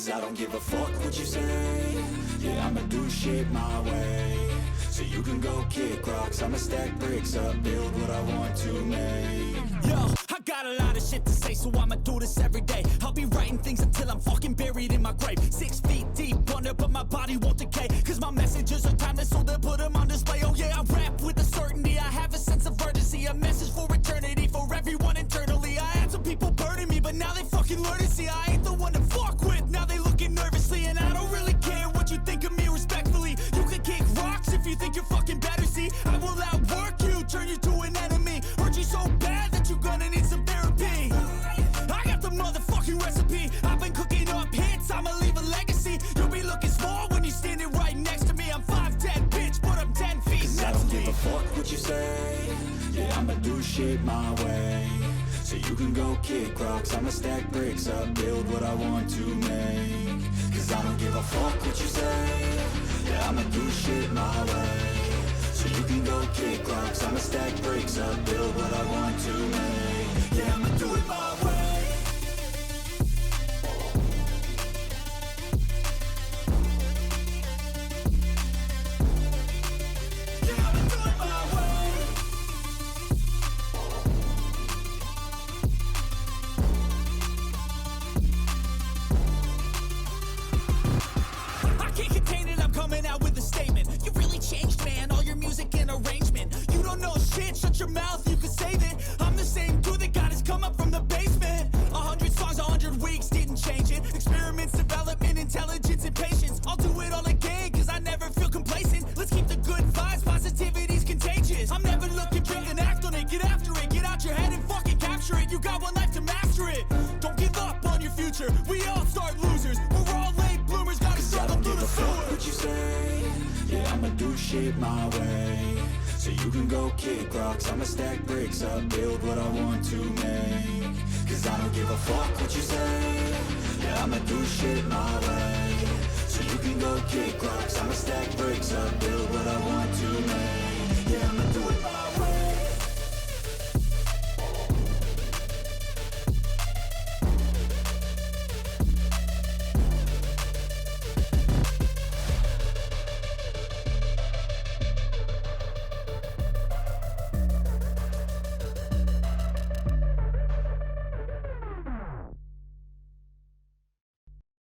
Cause I don't give a fuck what you say. Yeah, I'ma do shit my way. So you can go kick rocks, I'ma stack bricks up, build what I want to make. Yo, I got a lot of shit to say, so I'ma do this every day. I'll be writing things until I'm fucking buried in my grave. 6 feet deep under, but my body won't decay. Cause my messages are timeless, so they'll put them on display. Oh yeah, I rap with a certainty, I have a sense of urgency. A message for eternity, for everyone internally. I had some people burning me, but now they fucking learn to see I ain't the one to fuck with, now they looking nervously. And I don't really care what you think of me, respectfully. You can kick rocks if you think you're fucking better, see. I will outwork you, turn you to an enemy. Hurt you so bad that you're gonna need some therapy. I got the motherfucking recipe. I've been cooking up hits, I'ma leave a legacy. You'll be looking small when you're standing right next to me. I'm 5'10", bitch, but I'm 10 feet Cause next I don't to me. give a fuck what you say. Yeah, I'ma do shit my way. So you can go kick rocks, I'ma stack bricks up, build what I want to make. Cause I don't give a fuck what you say. Yeah, I'ma do shit my way. So you can go kick rocks, I'ma stack bricks up, build what I want to make. Yeah, I'ma do it my way. Yeah, I'ma do it my way. I can't contain it, I'm coming out with a statement. You really changed, man, all your music and arrangement. You don't know shit, shut your mouth, you can save it. I'm the same dude that got his come up from the basement. 100 songs, 100 weeks, didn't change it. Experiments, development, intelligence, and patience. I'll do it all again, cause I never feel complacent. Let's keep the good vibes, positivity's contagious. I'm never looking back and act on it, get after it. Get out your head and fucking capture it. You got one life to master it. Don't give up on your future, we all start losers. We're all late bloomers, gotta Cause I struggle don't through give the a fuck sewer. what you say. Yeah, I'ma do shit my way. So you can go kick rocks, I'ma stack bricks up, build what I want to make. Cause I don't give a fuck what you say. Yeah, I'ma do shit my way. So you can go kick rocks, I'ma stack bricks up, build what I want